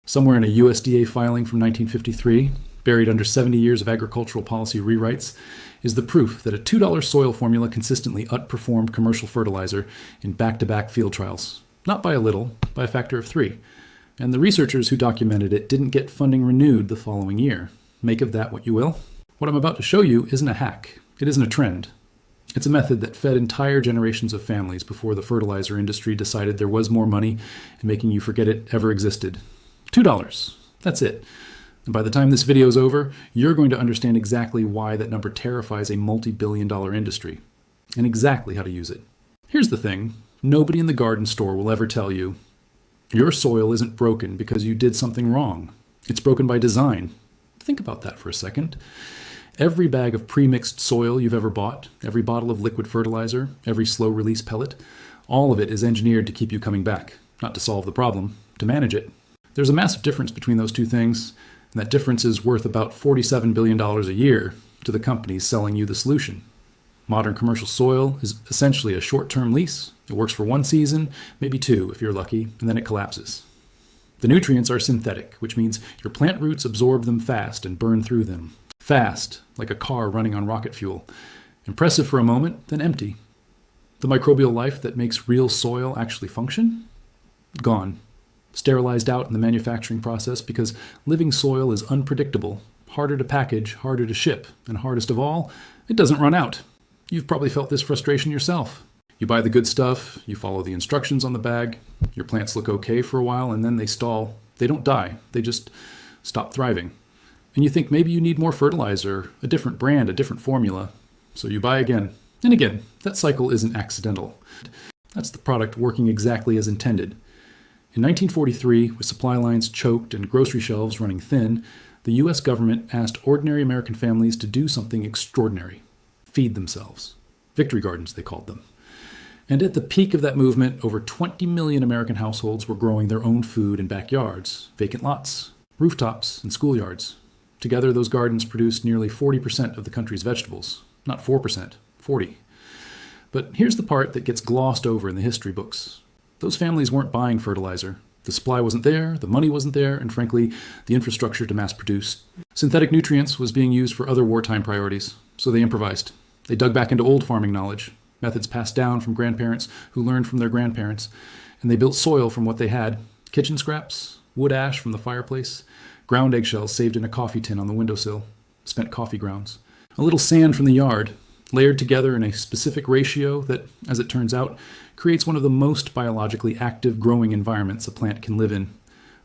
Somewhere in a USDA filing from 1953, buried under 70 years of agricultural policy rewrites, is the proof that a $2 soil formula consistently outperformed commercial fertilizer in back-to-back field trials. Not by a little, by a factor of 3. And the researchers who documented it didn't get funding renewed the following year. Make of that what you will. What I'm about to show you isn't a hack. It isn't a trend. It's a method that fed entire generations of families before the fertilizer industry decided there was more money in making you forget it ever existed. $2. That's it. And by the time this video is over, you're going to understand exactly why that number terrifies a multi-billion-dollar industry, and exactly how to use it. Here's the thing. Nobody in the garden store will ever tell you, your soil isn't broken because you did something wrong. It's broken by design. Think about that for a second. Every bag of pre-mixed soil you've ever bought, every bottle of liquid fertilizer, every slow-release pellet, all of it is engineered to keep you coming back, not to solve the problem, to manage it. There's a massive difference between those two things, and that difference is worth about $47 billion a year to the companies selling you the solution. Modern commercial soil is essentially a short-term lease. It works for 1 season, maybe 2 if you're lucky, and then it collapses. The nutrients are synthetic, which means your plant roots absorb them fast and burn through them. Fast, like a car running on rocket fuel. Impressive for a moment, then empty. The microbial life that makes real soil actually function? Gone. Sterilized out in the manufacturing process because living soil is unpredictable, harder to package, harder to ship, and hardest of all, it doesn't run out. You've probably felt this frustration yourself. You buy the good stuff, you follow the instructions on the bag, your plants look okay for a while, and then they stall. They don't die, they just stop thriving. And you think maybe you need more fertilizer, a different brand, a different formula. So you buy again. And again, that cycle isn't accidental. That's the product working exactly as intended. In 1943, with supply lines choked and grocery shelves running thin, the US government asked ordinary American families to do something extraordinary. Feed themselves. Victory gardens, they called them. And at the peak of that movement, over 20 million American households were growing their own food in backyards, vacant lots, rooftops, and schoolyards. Together, those gardens produced nearly 40% of the country's vegetables. Not 4%, 40%. But here's the part that gets glossed over in the history books. Those families weren't buying fertilizer. The supply wasn't there, the money wasn't there, and frankly, the infrastructure to mass produce. Synthetic nutrients was being used for other wartime priorities, so they improvised. They dug back into old farming knowledge, methods passed down from grandparents who learned from their grandparents, and they built soil from what they had. Kitchen scraps, wood ash from the fireplace, ground eggshells saved in a coffee tin on the windowsill, spent coffee grounds, a little sand from the yard, layered together in a specific ratio that, as it turns out, creates one of the most biologically active growing environments a plant can live in.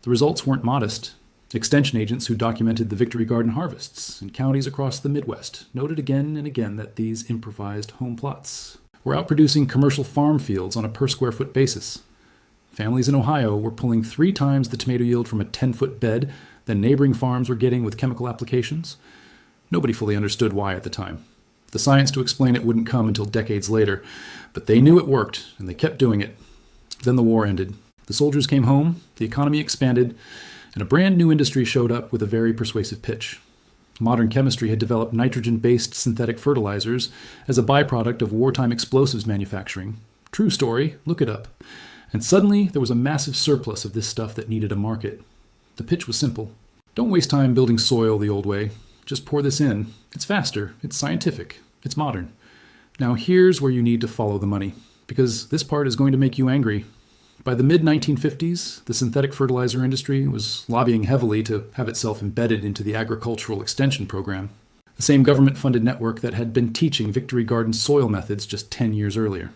The results weren't modest. Extension agents who documented the Victory Garden harvests in counties across the Midwest noted again and again that these improvised home plots were outproducing commercial farm fields on a per square foot basis. Families in Ohio were pulling 3 times the tomato yield from a 10-foot bed than neighboring farms were getting with chemical applications. Nobody fully understood why at the time. The science to explain it wouldn't come until decades later, but they knew it worked, and they kept doing it. Then the war ended. The soldiers came home, the economy expanded, and a brand new industry showed up with a very persuasive pitch. Modern chemistry had developed nitrogen-based synthetic fertilizers as a byproduct of wartime explosives manufacturing. True story, look it up. And suddenly, there was a massive surplus of this stuff that needed a market. The pitch was simple. Don't waste time building soil the old way. Just pour this in. It's faster, it's scientific, it's modern. Now here's where you need to follow the money, because this part is going to make you angry. By the mid-1950s, the synthetic fertilizer industry was lobbying heavily to have itself embedded into the agricultural extension program, the same government-funded network that had been teaching Victory Garden soil methods just 10 years earlier.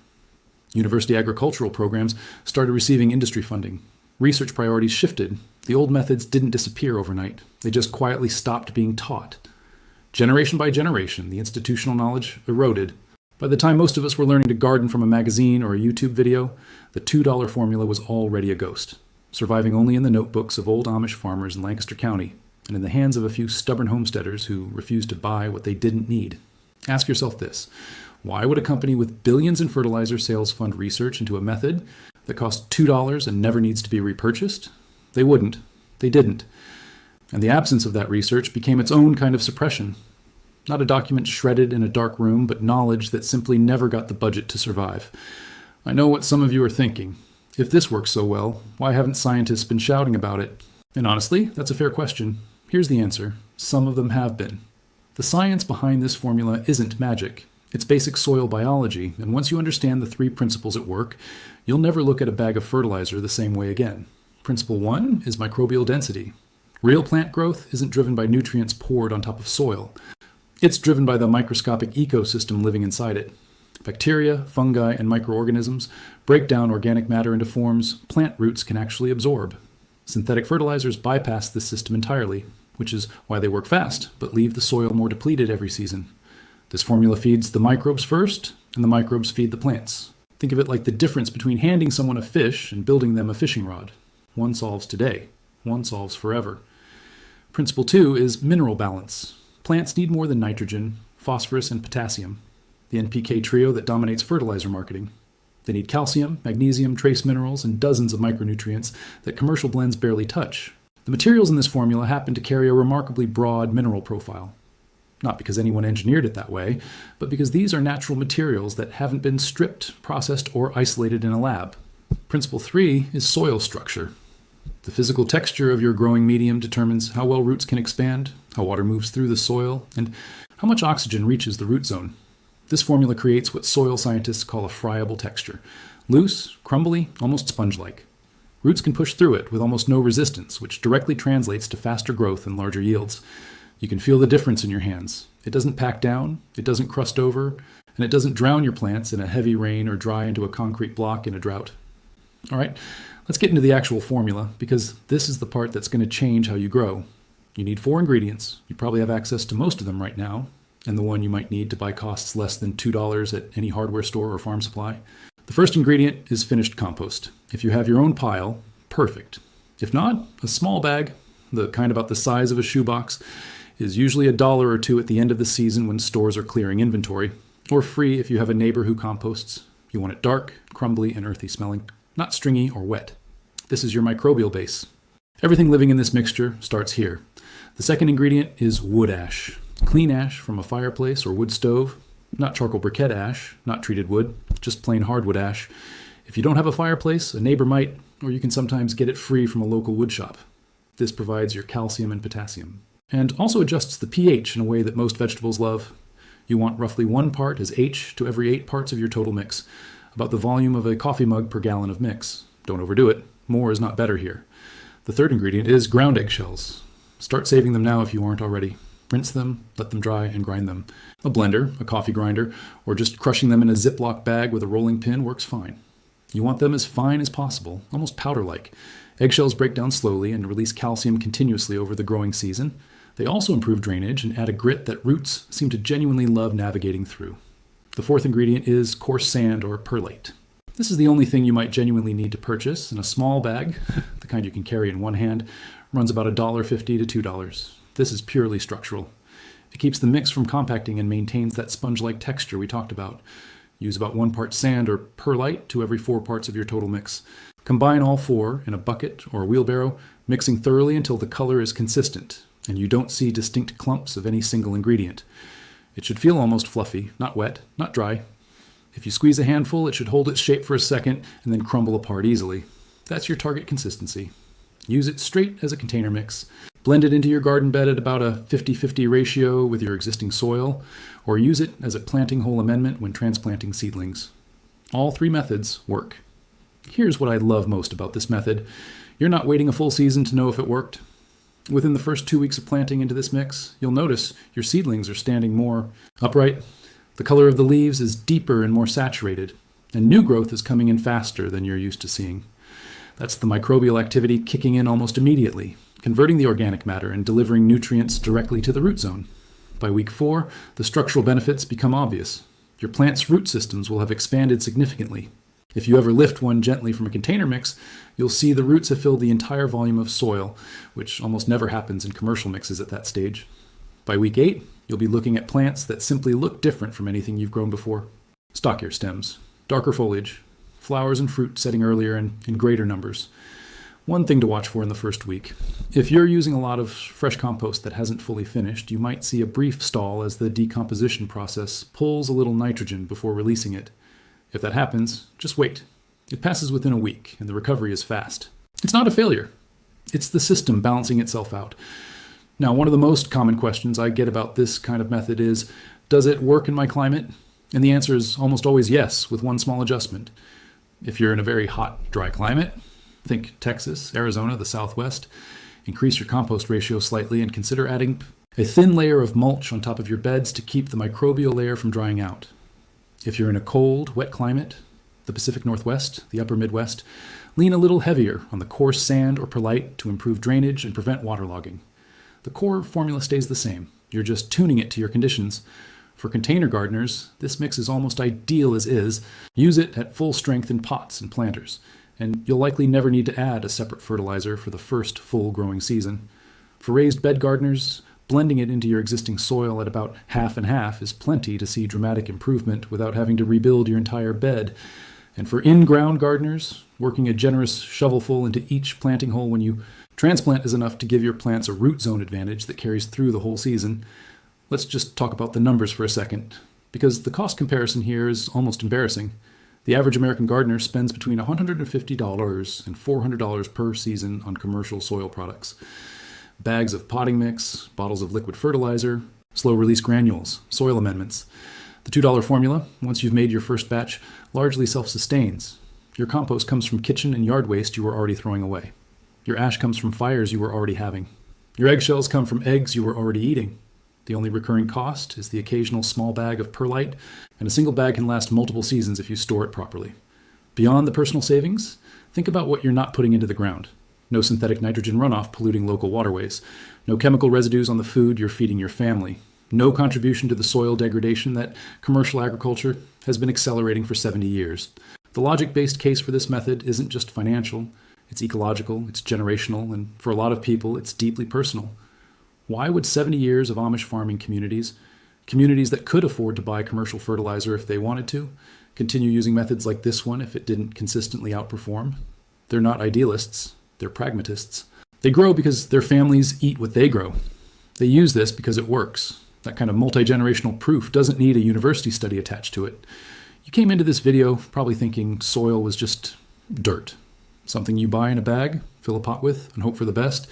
University agricultural programs started receiving industry funding. Research priorities shifted. The old methods didn't disappear overnight. They just quietly stopped being taught. Generation by generation, the institutional knowledge eroded. By the time most of us were learning to garden from a magazine or a YouTube video, the $2 formula was already a ghost, surviving only in the notebooks of old Amish farmers in Lancaster County and in the hands of a few stubborn homesteaders who refused to buy what they didn't need. Ask yourself this: why would a company with billions in fertilizer sales fund research into a method that costs $2 and never needs to be repurchased? They wouldn't. They didn't. And the absence of that research became its own kind of suppression. Not a document shredded in a dark room, but knowledge that simply never got the budget to survive. I know what some of you are thinking. If this works so well, why haven't scientists been shouting about it? And honestly, that's a fair question. Here's the answer. Some of them have been. The science behind this formula isn't magic. It's basic soil biology, and once you understand the 3 principles at work, you'll never look at a bag of fertilizer the same way again. Principle 1 is microbial density. Real plant growth isn't driven by nutrients poured on top of soil. It's driven by the microscopic ecosystem living inside it. Bacteria, fungi, and microorganisms break down organic matter into forms plant roots can actually absorb. Synthetic fertilizers bypass this system entirely, which is why they work fast, but leave the soil more depleted every season. This formula feeds the microbes first, and the microbes feed the plants. Think of it like the difference between handing someone a fish and building them a fishing rod. One solves today, one solves forever. Principle 2 is mineral balance. Plants need more than nitrogen, phosphorus, and potassium, the NPK trio that dominates fertilizer marketing. They need calcium, magnesium, trace minerals, and dozens of micronutrients that commercial blends barely touch. The materials in this formula happen to carry a remarkably broad mineral profile. Not because anyone engineered it that way, but because these are natural materials that haven't been stripped, processed, or isolated in a lab. Principle 3 is soil structure. The physical texture of your growing medium determines how well roots can expand, how water moves through the soil, and how much oxygen reaches the root zone. This formula creates what soil scientists call a friable texture. Loose, crumbly, almost sponge-like. Roots can push through it with almost no resistance, which directly translates to faster growth and larger yields. You can feel the difference in your hands. It doesn't pack down, it doesn't crust over, and it doesn't drown your plants in a heavy rain or dry into a concrete block in a drought. All right, let's get into the actual formula, because this is the part that's going to change how you grow. You need 4 ingredients. You probably have access to most of them right now, and the one you might need to buy costs less than $2 at any hardware store or farm supply. The first ingredient is finished compost. If you have your own pile, perfect. If not, a small bag, the kind about the size of a shoebox, is usually $1 or $2 at the end of the season when stores are clearing inventory, or free if you have a neighbor who composts. You want it dark, crumbly, and earthy smelling, not stringy or wet. This is your microbial base. Everything living in this mixture starts here. The second ingredient is wood ash. Clean ash from a fireplace or wood stove, not charcoal briquette ash, not treated wood, just plain hardwood ash. If you don't have a fireplace, a neighbor might, or you can sometimes get it free from a local wood shop. This provides your calcium and potassium, and also adjusts the pH in a way that most vegetables love. You want roughly 1 part as H to every 8 parts of your total mix, about the volume of a coffee mug per gallon of mix. Don't overdo it. More is not better here. The third ingredient is ground eggshells. Start saving them now if you aren't already. Rinse them, let them dry, and grind them. A blender, a coffee grinder, or just crushing them in a Ziploc bag with a rolling pin works fine. You want them as fine as possible, almost powder-like. Eggshells break down slowly and release calcium continuously over the growing season. They also improve drainage and add a grit that roots seem to genuinely love navigating through. The fourth ingredient is coarse sand or perlite. This is the only thing you might genuinely need to purchase, and a small bag, the kind you can carry in one hand, runs about $1.50 to $2. This is purely structural. It keeps the mix from compacting and maintains that sponge-like texture we talked about. Use about 1 part sand or perlite to every 4 parts of your total mix. Combine all 4 in a bucket or a wheelbarrow, mixing thoroughly until the color is consistent, and you don't see distinct clumps of any single ingredient. It should feel almost fluffy, not wet, not dry. If you squeeze a handful, it should hold its shape for a second and then crumble apart easily. That's your target consistency. Use it straight as a container mix. Blend it into your garden bed at about a 50-50 ratio with your existing soil, or use it as a planting hole amendment when transplanting seedlings. All 3 methods work. Here's what I love most about this method. You're not waiting a full season to know if it worked. Within the first 2 weeks of planting into this mix, you'll notice your seedlings are standing more upright. The color of the leaves is deeper and more saturated, and new growth is coming in faster than you're used to seeing. That's the microbial activity kicking in almost immediately, converting the organic matter and delivering nutrients directly to the root zone. By week 4, the structural benefits become obvious. Your plant's root systems will have expanded significantly. If you ever lift one gently from a container mix, you'll see the roots have filled the entire volume of soil, which almost never happens in commercial mixes at that stage. By week 8, you'll be looking at plants that simply look different from anything you've grown before. Stockier stems, darker foliage, flowers and fruit setting earlier and in greater numbers. One thing to watch for in the first week. If you're using a lot of fresh compost that hasn't fully finished, you might see a brief stall as the decomposition process pulls a little nitrogen before releasing it. If that happens, just wait. It passes within a week, and the recovery is fast. It's not a failure. It's the system balancing itself out. Now, one of the most common questions I get about this kind of method is, does it work in my climate? And the answer is almost always yes, with one small adjustment. If you're in a very hot, dry climate, think Texas, Arizona, the Southwest, increase your compost ratio slightly and consider adding a thin layer of mulch on top of your beds to keep the microbial layer from drying out. If you're in a cold, wet climate, the Pacific Northwest, the upper Midwest, lean a little heavier on the coarse sand or perlite to improve drainage and prevent waterlogging. The core formula stays the same. You're just tuning it to your conditions. For container gardeners, this mix is almost ideal as is. Use it at full strength in pots and planters, and you'll likely never need to add a separate fertilizer for the first full growing season. For raised bed gardeners, blending it into your existing soil at about half and half is plenty to see dramatic improvement without having to rebuild your entire bed. And for in-ground gardeners, working a generous shovelful into each planting hole when you transplant is enough to give your plants a root zone advantage that carries through the whole season. Let's just talk about the numbers for a second, because the cost comparison here is almost embarrassing. The average American gardener spends between $150 and $400 per season on commercial soil products. Bags of potting mix, bottles of liquid fertilizer, slow-release granules, soil amendments. The $2 formula, once you've made your first batch, largely self-sustains. Your compost comes from kitchen and yard waste you were already throwing away. Your ash comes from fires you were already having. Your eggshells come from eggs you were already eating. The only recurring cost is the occasional small bag of perlite, and a single bag can last multiple seasons if you store it properly. Beyond the personal savings, think about what you're not putting into the ground. No synthetic nitrogen runoff polluting local waterways. No chemical residues on the food you're feeding your family. No contribution to the soil degradation that commercial agriculture has been accelerating for 70 years. The logic-based case for this method isn't just financial, it's ecological, it's generational, and for a lot of people, it's deeply personal. Why would 70 years of Amish farming communities that could afford to buy commercial fertilizer if they wanted to, continue using methods like this one if it didn't consistently outperform? They're not idealists, they're pragmatists. They grow because their families eat what they grow. They use this because it works. That kind of multi-generational proof doesn't need a university study attached to it. You came into this video probably thinking soil was just dirt. Something you buy in a bag, fill a pot with, and hope for the best.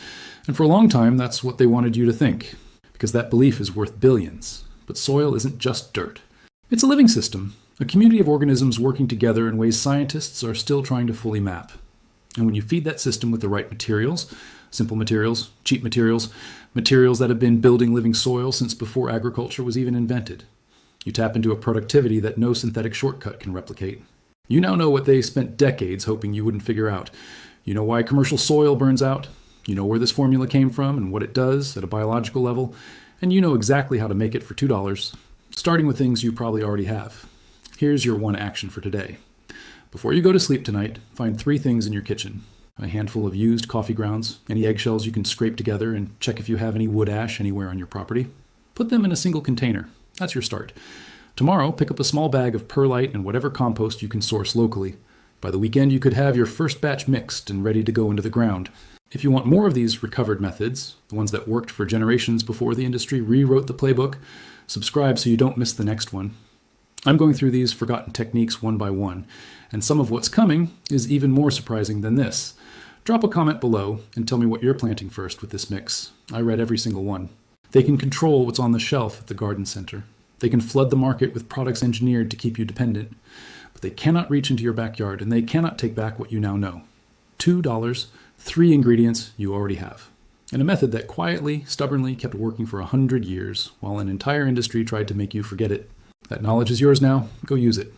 And for a long time, that's what they wanted you to think, because that belief is worth billions. But soil isn't just dirt. It's a living system, a community of organisms working together in ways scientists are still trying to fully map. And when you feed that system with the right materials, simple materials, cheap materials, materials that have been building living soil since before agriculture was even invented, you tap into a productivity that no synthetic shortcut can replicate. You now know what they spent decades hoping you wouldn't figure out. You know why commercial soil burns out. You know where this formula came from and what it does at a biological level. And you know exactly how to make it for $2, starting with things you probably already have. Here's your one action for today. Before you go to sleep tonight, find 3 things in your kitchen. A handful of used coffee grounds, any eggshells you can scrape together, and check if you have any wood ash anywhere on your property. Put them in a single container. That's your start. Tomorrow, pick up a small bag of perlite and whatever compost you can source locally. By the weekend, you could have your first batch mixed and ready to go into the ground. If you want more of these recovered methods, the ones that worked for generations before the industry rewrote the playbook, subscribe so you don't miss the next one. I'm going through these forgotten techniques one by one, and some of what's coming is even more surprising than this. Drop a comment below and tell me what you're planting first with this mix. I read every single one. They can control what's on the shelf at the garden center. They can flood the market with products engineered to keep you dependent. But they cannot reach into your backyard, and they cannot take back what you now know. $2, 3 ingredients you already have. And a method that quietly, stubbornly kept working for 100 years, while an entire industry tried to make you forget it. That knowledge is yours now. Go use it.